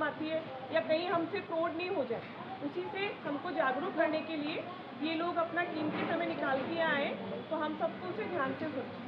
आती है या कहीं हमसे फ्रॉड नहीं हो जाए, उसी से हमको जागरूक करने के लिए ये लोग अपना कीमती समय निकाल के आए, तो हम सबको उसे ध्यान से सुनें।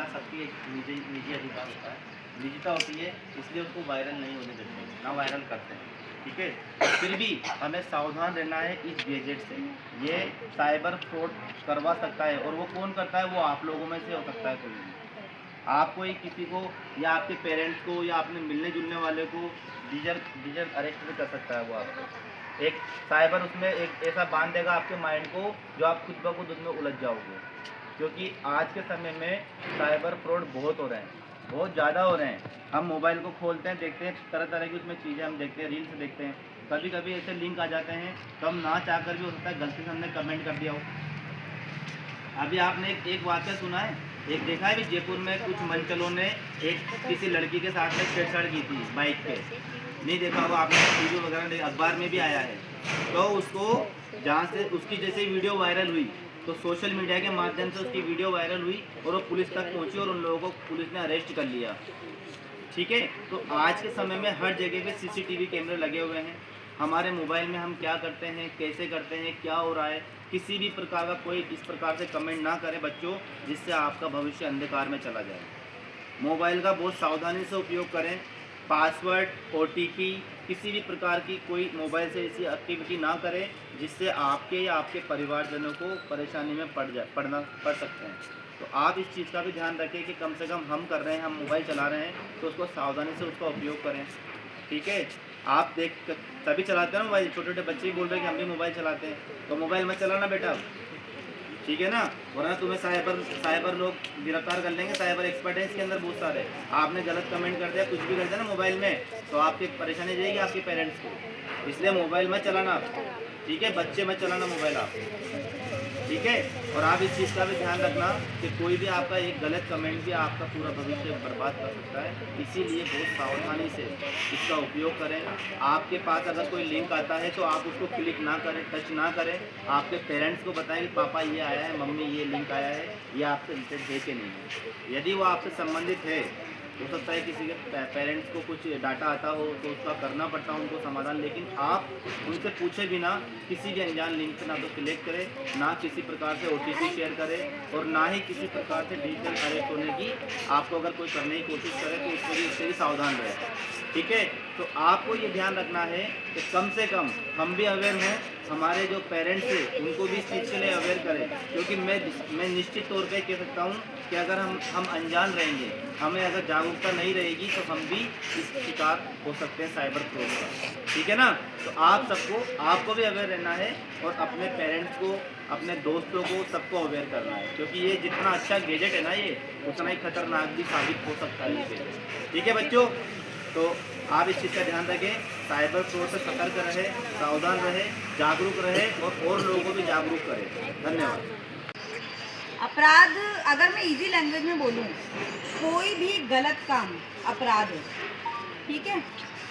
सबकी एक निजी अधिकार होता है, निजता होती है, इसलिए उसको वायरल नहीं होने देते, ना वायरल करते हैं, ठीक है। फिर भी हमें सावधान रहना है इस गैजेट से। ये साइबर फ्रॉड करवा सकता है, और वो कौन करता है, वो आप लोगों में से हो सकता है कोई भी। आप कोई किसी को या आपके पेरेंट्स को या अपने मिलने जुलने वाले को डिजिटल अरेस्ट भी कर सकता है वो आपको। एक साइबर उसमें एक ऐसा बांध देगा आपके माइंड को, जो आप खुद ब खुद उसमें उलझ जाओगे। क्योंकि आज के समय में साइबर फ्रॉड बहुत हो रहे हैं, बहुत ज़्यादा हो रहे हैं। हम मोबाइल को खोलते हैं, देखते हैं तरह तरह की उसमें चीज़ें हम देखते हैं, रील्स देखते हैं, कभी कभी ऐसे लिंक आ जाते हैं तो हम ना चाह कर भी हो सकता है गलती से हमने कमेंट कर दिया हो। अभी आपने एक वाक़या सुना है, एक देखा है भी, जयपुर में कुछ मनचलों ने एक किसी लड़की के साथ में छेड़छाड़ की थी बाइक पे, नहीं देखा होगा आपने, वीडियो वगैरह अखबार में भी आया है। तो उसको जहाँ से उसकी जैसे वीडियो वायरल हुई, तो सोशल मीडिया के माध्यम से उसकी वीडियो वायरल हुई और वो पुलिस तक पहुंची और उन लोगों को पुलिस ने अरेस्ट कर लिया, ठीक है। तो आज के समय में हर जगह पे सीसीटीवी कैमरे लगे हुए हैं। हमारे मोबाइल में हम क्या करते हैं, कैसे करते हैं, क्या हो रहा है, किसी भी प्रकार का कोई इस प्रकार से कमेंट ना करें बच्चों, जिससे आपका भविष्य अंधकार में चला जाए। मोबाइल का बहुत सावधानी से उपयोग करें। पासवर्ड, ओटीपी, किसी भी प्रकार की कोई मोबाइल से ऐसी एक्टिविटी ना करें जिससे आपके या आपके परिवारजनों को परेशानी में पड़ सकते हैं। तो आप इस चीज़ का भी ध्यान रखें कि कम से कम हम कर रहे हैं, हम मोबाइल चला रहे हैं, तो उसको सावधानी से उसका उपयोग करें, ठीक है। आप सभी चलाते हैं ना मोबाइल, छोटे छोटे बच्चे भी बोल रहे हैं कि हम भी मोबाइल चलाते हैं, तो मोबाइल मत चलाना बेटा, ठीक है ना, वरना तुम्हें साइबर लोग गिरफ्तार कर लेंगे। साइबर एक्सपर्ट है इसके अंदर बहुत सारे। आपने गलत कमेंट कर दिया, कुछ भी कर दिया ना मोबाइल में, तो आपकी परेशानी जाएगी आपके पेरेंट्स को। इसलिए मोबाइल मत चलाना, ठीक है, बच्चे मत चलाना मोबाइल आप, ठीक है। और आप इस चीज़ का भी ध्यान रखना कि कोई भी आपका एक गलत कमेंट भी आपका पूरा भविष्य बर्बाद कर सकता है, इसीलिए बहुत सावधानी से इसका उपयोग करें। आपके पास अगर कोई लिंक आता है तो आप उसको क्लिक ना करें, टच ना करें। आपके पेरेंट्स को बताएं कि पापा ये आया है, मम्मी ये लिंक आया है, ये आपसे रिलेटेड है कि नहीं है। यदि वो आपसे संबंधित है, हो सकता है किसी के पेरेंट्स को कुछ डाटा आता हो तो उसका करना पड़ता है उनको समाधान, लेकिन आप उनसे पूछे बिना किसी भी अनजान लिंक पर ना तो क्लिक करें, ना किसी प्रकार से ओटीपी शेयर करें, और ना ही किसी प्रकार से डिजिटल अरेस्ट होने की आपको अगर कोई करने की कोशिश करे तो उससे भी सावधान रहे, ठीक है। तो आपको ये ध्यान रखना है कि कम से कम हम भी अवेयर हों, हमारे जो पेरेंट्स हैं उनको भी इस चीज़ के लिए अवेयर करें। क्योंकि मैं निश्चित तौर पे कह सकता हूँ कि अगर हम अनजान रहेंगे, हमें अगर जागरूकता नहीं रहेगी, तो हम भी इस शिकार हो सकते हैं साइबर फ्रॉड का, ठीक है ना। तो आपको भी अवेयर रहना है, और अपने पेरेंट्स को, अपने दोस्तों को, सबको अवेयर करना है। क्योंकि ये जितना अच्छा गैजेट है ना, ये उतना ही खतरनाक भी साबित हो सकता है ये, ठीक है बच्चों। तो आप इस चीज़ का ध्यान रखें, साइबर फ्रॉड से सतर्क रहे, सावधान रहे, जागरूक रहे, और लोगों को भी जागरूक करें। धन्यवाद। अपराध, अगर मैं इजी लैंग्वेज में बोलूँ, कोई भी गलत काम अपराध है, ठीक है।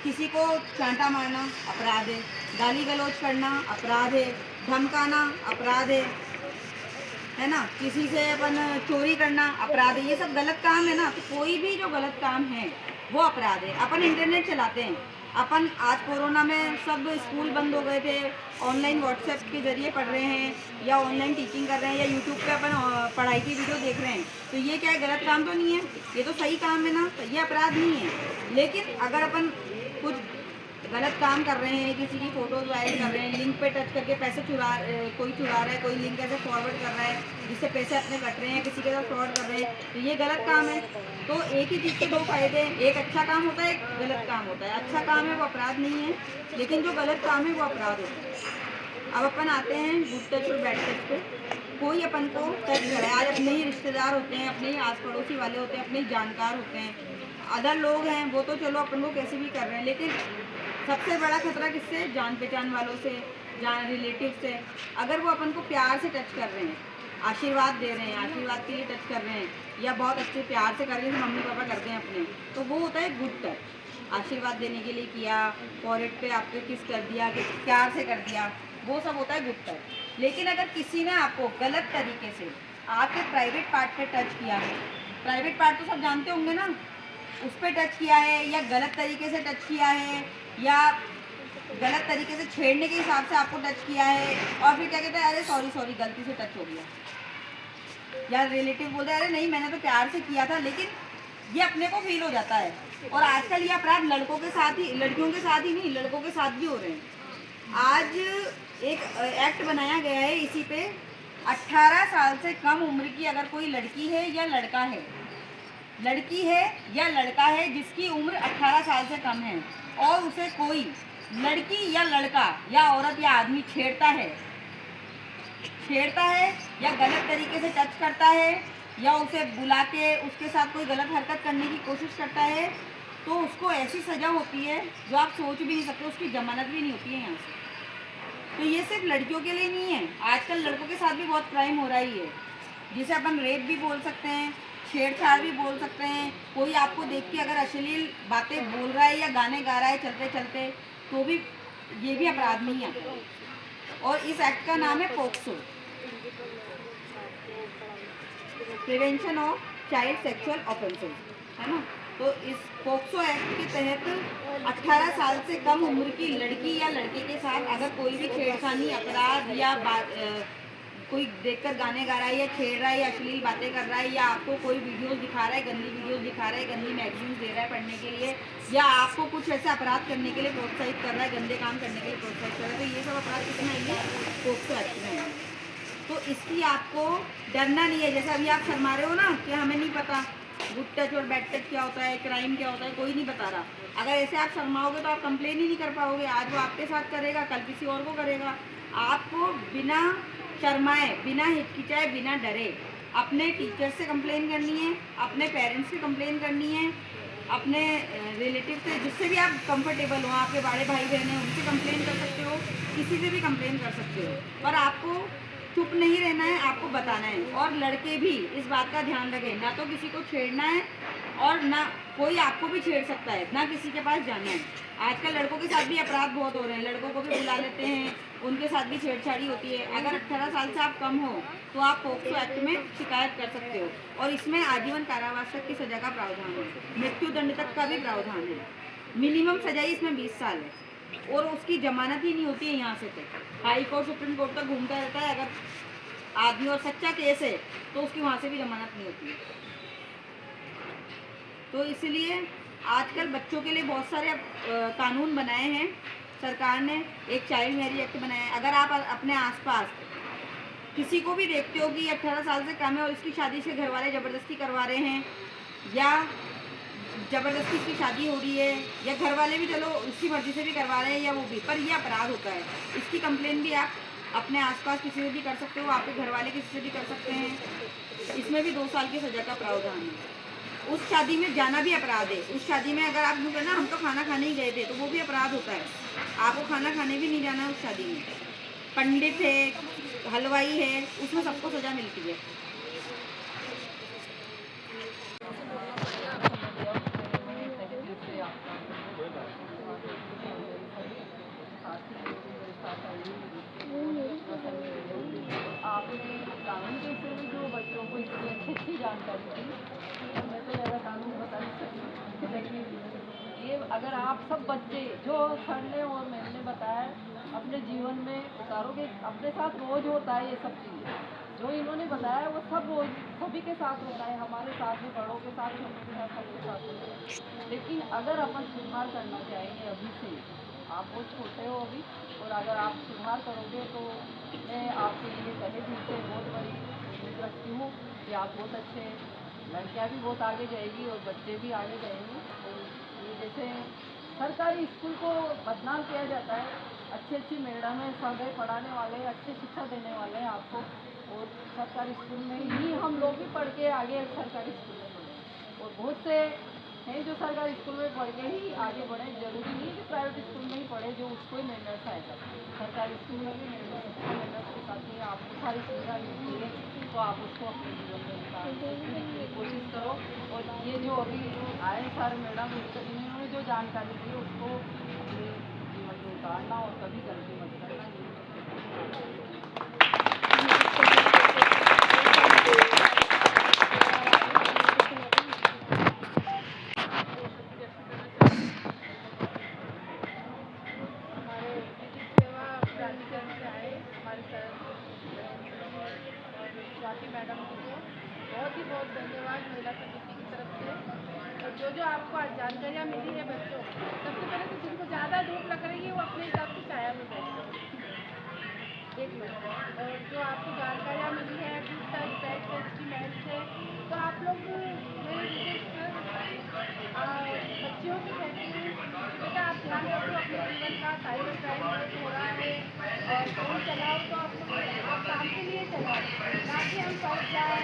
किसी को चांटा मारना अपराध है, गाली गलौज करना अपराध है, धमकाना अपराध है ना, किसी से अपन चोरी करना अपराध है। ये सब गलत काम है ना, तो कोई भी जो गलत काम है वो अपराध है। अपन इंटरनेट चलाते हैं, अपन आज कोरोना में सब स्कूल बंद हो गए थे, ऑनलाइन व्हाट्सएप के ज़रिए पढ़ रहे हैं, या ऑनलाइन टीचिंग कर रहे हैं, या यूट्यूब पे अपन पढ़ाई की वीडियो देख रहे हैं, तो ये क्या है, गलत काम तो नहीं है, ये तो सही काम है ना, तो ये अपराध नहीं है। लेकिन अगर अपन कुछ गलत काम कर रहे हैं, किसी की फ़ोटोज़ वायरल कर रहे हैं, लिंक पे टच करके पैसे कोई चुरा रहा है, कोई लिंक ऐसे फॉरवर्ड कर रहा है जिससे पैसे अपने कट रहे हैं, किसी के साथ फ्रॉड कर रहे हैं, तो ये गलत काम है। तो एक ही चीज़ के दो फायदे हैं, एक अच्छा काम होता है, एक गलत काम होता है। अच्छा काम है वो अपराध नहीं है, लेकिन जो गलत काम है वो अपराध होता है। अब अपन आते हैं गुड टच और बैड टच पे। कोई अपन को टच करे, आज अपने ही रिश्तेदार होते हैं, अपने ही आस पड़ोसी वाले होते हैं, अपने ही जानकार होते हैं, अदर लोग हैं, वो तो चलो अपन को कैसे भी कर रहे हैं, लेकिन सबसे बड़ा खतरा किससे, जान पहचान वालों से, जान रिलेटिव से। अगर वो अपन को प्यार से टच कर रहे हैं, आशीर्वाद दे रहे हैं, आशीर्वाद के लिए टच कर रहे हैं, या बहुत अच्छे प्यार से कर रहे हैं, मम्मी पापा करते हैं अपने, तो वो होता है गुड टच। आशीर्वाद देने के लिए किया, फॉरहेड पे आपको किस कर दिया, कि प्यार से कर दिया, वो सब होता है गुड टच। लेकिन अगर किसी ने आपको गलत तरीके से आपके प्राइवेट पार्ट पे टच किया है, प्राइवेट पार्ट तो सब जानते होंगे ना, उस पर टच किया है या गलत तरीके से टच किया है या गलत तरीके से छेड़ने के हिसाब से आपको टच किया है, और फिर क्या कहते हैं, अरे सॉरी सॉरी गलती से टच हो गया, या रिलेटिव बोलते हैं अरे नहीं मैंने तो प्यार से किया था, लेकिन ये अपने को फील हो जाता है। और आजकल ये अपराध लड़कों के साथ ही, लड़कियों के साथ ही नहीं, लड़कों के साथ भी हो रहे हैं। आज एक एक्ट बनाया गया है इसी पे, 18 साल से कम उम्र की अगर कोई लड़की है या लड़का है, लड़की है या लड़का है जिसकी उम्र 18 साल से कम है, और उसे कोई लड़की या लड़का या औरत या आदमी छेड़ता है या गलत तरीके से टच करता है या उसे बुला के उसके साथ कोई गलत हरकत करने की कोशिश करता है, तो उसको ऐसी सज़ा होती है जो आप सोच भी नहीं सकते, उसकी जमानत भी नहीं होती है यहाँ से। तो ये सिर्फ लड़कियों के लिए नहीं है, आजकल लड़कों के साथ भी बहुत क्राइम हो रहा ही है, जिसे अपन रेप भी बोल सकते हैं, छेड़छाड़ भी बोल सकते हैं। कोई आपको देख के अगर अश्लील बातें बोल रहा है या गाने गा रहा है चलते चलते, तो भी ये भी अपराध नहीं आता है। और इस एक्ट का नाम है POCSO, prevention of child sexual offences, है ना। तो इस पोक्सो एक्ट के तहत 18 साल से कम उम्र की लड़की या लड़के के साथ अगर कोई भी छेड़खानी, अपराध या कोई देखकर गाने गा रहा है या छेड़ रहा है या अश्लील बातें कर रहा है या आपको कोई वीडियोस दिखा रहा है, गंदी वीडियोस दिखा रहा है, गंदी मैगजीन्स दे रहा है पढ़ने के लिए, या आपको कुछ ऐसे अपराध करने के लिए प्रोत्साहित कर रहा है, गंदे काम करने के लिए प्रोत्साहित कर रहा है, तो ये सब अपराध किसमें आएंगे, पोक्सो एक्ट में आएंगे। तो इसकी आपको डरना नहीं है। जैसे अभी आप शर्मा रहे हो ना कि हमें नहीं पता गुड टच और बैड टच क्या होता है, क्राइम क्या होता है, कोई नहीं बता रहा। अगर ऐसे आप शर्माओगे तो आप कंप्लेन ही नहीं कर पाओगे। आज वो आपके साथ करेगा, कल किसी और को करेगा। आपको बिना शर्माए, बिना हिचकिचाए, बिना डरे अपने टीचर से कंप्लेन करनी है, अपने पेरेंट्स से कंप्लेन करनी है, अपने रिलेटिव से, जिससे भी आप कंफर्टेबल हो, आपके बड़े भाई बहन हैं उनसे कंप्लेन कर सकते हो, किसी से भी कंप्लेन कर सकते हो। पर आपको चुप नहीं रहना है, आपको बताना है। और लड़के भी इस बात का ध्यान रखें, ना तो किसी को छेड़ना है और ना कोई आपको भी छेड़ सकता है, ना किसी के पास जाना है। आजकल लड़कों के साथ भी अपराध बहुत हो रहे हैं, लड़कों को भी बुला लेते हैं, उनके साथ भी छेड़छाड़ी होती है। अगर 18 साल से आप कम हो तो आप पोक्सो एक्ट में शिकायत कर सकते हो, और इसमें आजीवन कारावास तक की सजा का प्रावधान है, मृत्यु दंड तक का भी प्रावधान है। मिनिमम सजाई इसमें 20 साल है, और उसकी जमानत ही नहीं होती है यहाँ से। तो हाई कोर्ट सुप्रीम कोर्ट तक घूमता रहता है। अगर आदमी और सच्चा केस है तो उसकी वहाँ से भी जमानत नहीं होती है। तो इसलिए आजकल बच्चों के लिए बहुत सारे कानून बनाए हैं सरकार ने। एक चाइल्ड मैरिज एक्ट बनाया है। अगर आप अपने आसपास किसी को भी देखते हो कि 18 साल से कम है और इसकी शादी से घर वाले ज़बरदस्ती करवा रहे हैं, या ज़बरदस्ती इसकी शादी हो रही है, या घर वाले भी चलो उसकी मर्ज़ी से भी करवा रहे हैं, या वो भी, पर ये अपराध होता है। इसकी कंप्लेन भी आप अपने आसपास किसी से भी कर सकते हो, आपके घर वाले किसी से भी कर सकते हैं। इसमें भी 2 साल की सज़ा का प्रावधान है। उस शादी में जाना भी अपराध है। उस शादी में अगर आप यूँ ना, हम तो खाना खाने ही गए थे, तो वो भी अपराध होता है। आपको खाना खाने भी नहीं जाना है उस शादी में। पंडित है, हलवाई है, उसमें सबको सज़ा मिलती है। आपने कानून के विषय में जो बच्चों को इतनी अच्छी जानकारी दी, मैं तो ज़्यादा कानून बता नहीं सकती, लेकिन ये अगर आप सब बच्चे जो सर ने और मैम ने बताया अपने जीवन में उतारोगे, अपने साथ रोज़ होता है ये सब चीज़ें जो इन्होंने बताया, वो सब रोज़ सभी के साथ होता है, हमारे साथ भी, बड़ों के साथ, छोटों के साथ, सबके साथ होता है। लेकिन अगर अपन सुधार करना चाहेंगे अभी से, आप बहुत छोटे हो अभी, और अगर आप सुधार करोगे तो मैं आपके लिए तहे दिल से बहुत बड़ी उम्मीद रखती हूँ कि आप बहुत अच्छे, लड़कियाँ भी बहुत आगे जाएगी और बच्चे भी आगे जाएंगे। और ये जैसे सरकारी स्कूल को बदनाम किया जाता है, अच्छी मैडम है, पढ़े पढ़ाने वाले, अच्छी शिक्षा देने वाले हैं आपको, और सरकारी स्कूल में ही हम लोग भी पढ़ के आगे सरकारी स्कूल में बढ़े, और बहुत से हैं जो सरकारी स्कूल में पढ़ के ही आगे बढ़े। जरूरी नहीं कि प्राइवेट स्कूल में ही पढ़े जो उसको ही मेहनत आएगा, सरकारी स्कूल में भी मेहनत के साथ ही आपको सारी सुविधा मिलती है, तो आप उसको अपने जीवन में उतारने की कोशिश करो। और ये जो अभी आए सारे मैडम, इन्होंने जो जानकारी दी उसको अपने जीवन में उतारना और कभी गलती मत करना। मैडम जी को बहुत ही बहुत धन्यवाद महिला समिति की तरफ से। और जो आपको आज जानकारियाँ मिली है बच्चों, सबसे पहले तो जिनको ज़्यादा धूप लग रही है वो अपने हिसाब से छाया में बैठे, एक मिनट। और जो आपको जानकारियाँ मिली है गुड टच बैड टच की महल से, तो आप लोग मेरे बच्चियों से कहती हूँ बेटा आप ध्यान रखो अपने जीवन का। साइबर क्राइम हो रहा है और फोन चलाओ तो आप काम के लिए चलाओ, ना कि हम फंस जाए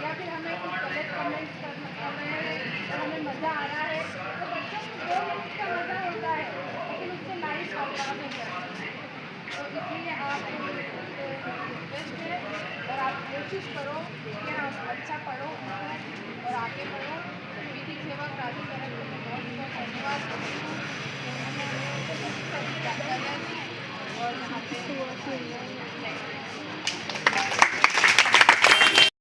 या फिर हमें कुछ गलत कमेंट्स कर रहे हैं और हमें मज़ा आ रहा है। तो बच्चों को 2 मिनट का मज़ा होता है लेकिन उससे लाइफ बर्बाद हो जाती है। तो इसलिए आप रिक्वेस्ट है और आप कोशिश करो कि आप अच्छा पढ़ो और आगे बढ़ो। विधि सेवा प्राधिकरण को मैं बहुत बहुत धन्यवाद करती हूँ कि उन्होंने हमें सभी जानकारियाँ दी और यहाँ पे